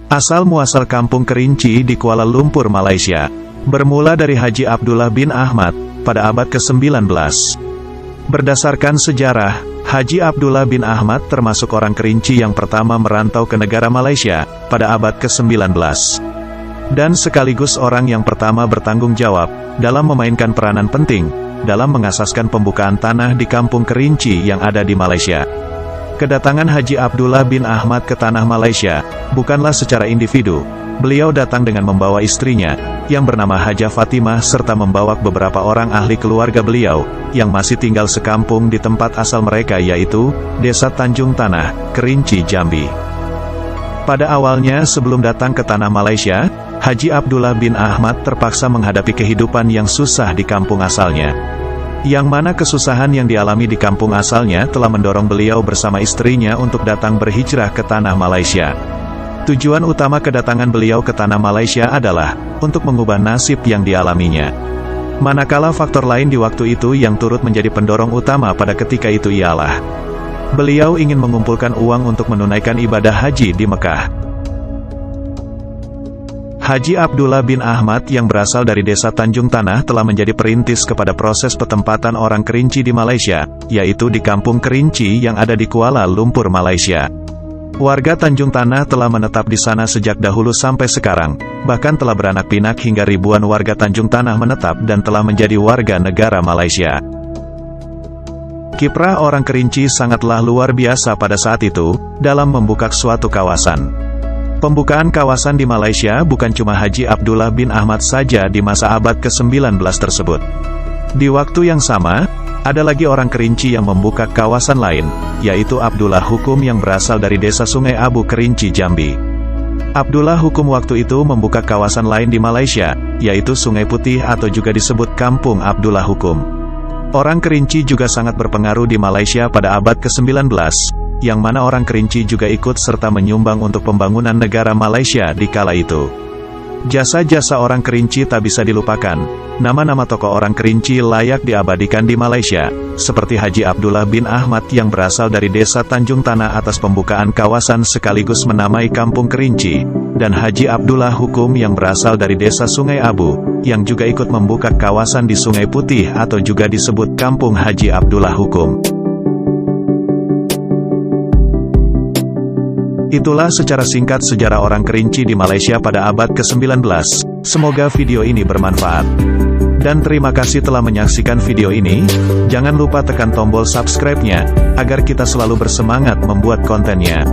Asal-muasal Kampung Kerinci di Kuala Lumpur, Malaysia, bermula dari Haji Abdullah bin Ahmad, pada abad ke-19. Berdasarkan sejarah, Haji Abdullah bin Ahmad termasuk orang Kerinci yang pertama merantau ke negara Malaysia, pada abad ke-19. Dan sekaligus orang yang pertama bertanggung jawab, dalam memainkan peranan penting, dalam mengasaskan pembukaan tanah di Kampung Kerinci yang ada di Malaysia. Kedatangan Haji Abdullah bin Ahmad ke tanah Malaysia, bukanlah secara individu. Beliau datang dengan membawa istrinya, yang bernama Hajah Fatimah serta membawa beberapa orang ahli keluarga beliau, yang masih tinggal sekampung di tempat asal mereka yaitu, Desa Tanjung Tanah, Kerinci, Jambi. Pada awalnya sebelum datang ke tanah Malaysia, Haji Abdullah bin Ahmad terpaksa menghadapi kehidupan yang susah di kampung asalnya. Yang mana kesusahan yang dialami di kampung asalnya telah mendorong beliau bersama istrinya untuk datang berhijrah ke tanah Malaysia. Tujuan utama kedatangan beliau ke tanah Malaysia adalah untuk mengubah nasib yang dialaminya. Manakala faktor lain di waktu itu yang turut menjadi pendorong utama pada ketika itu ialah beliau ingin mengumpulkan uang untuk menunaikan ibadah haji di Mekah. Haji Abdullah bin Ahmad yang berasal dari Desa Tanjung Tanah telah menjadi perintis kepada proses petempatan orang Kerinci di Malaysia, yaitu di Kampung Kerinci yang ada di Kuala Lumpur, Malaysia. Warga Tanjung Tanah telah menetap di sana sejak dahulu sampai sekarang, bahkan telah beranak pinak hingga ribuan warga Tanjung Tanah menetap dan telah menjadi warga negara Malaysia. Kiprah orang Kerinci sangatlah luar biasa pada saat itu, dalam membuka suatu kawasan. Pembukaan kawasan di Malaysia bukan cuma Haji Abdullah bin Ahmad saja di masa abad ke-19 tersebut. Di waktu yang sama, ada lagi orang Kerinci yang membuka kawasan lain, yaitu Abdullah Hukum yang berasal dari Desa Sungai Abu, Kerinci, Jambi. Abdullah Hukum waktu itu membuka kawasan lain di Malaysia, yaitu Sungai Putih atau juga disebut Kampung Abdullah Hukum. Orang Kerinci juga sangat berpengaruh di Malaysia pada abad ke-19, yang mana orang Kerinci juga ikut serta menyumbang untuk pembangunan negara Malaysia di kala itu. Jasa-jasa orang Kerinci tak bisa dilupakan. Nama-nama tokoh orang Kerinci layak diabadikan di Malaysia, seperti Haji Abdullah bin Ahmad yang berasal dari Desa Tanjung Tanah atas pembukaan kawasan sekaligus menamai Kampung Kerinci, dan Haji Abdullah Hukum yang berasal dari Desa Sungai Abu, yang juga ikut membuka kawasan di Sungai Putih atau juga disebut Kampung Haji Abdullah Hukum. Itulah secara singkat sejarah orang Kerinci di Malaysia pada abad ke-19. Semoga video ini bermanfaat. Dan terima kasih telah menyaksikan video ini. Jangan lupa tekan tombol subscribe-nya, agar kita selalu bersemangat membuat kontennya.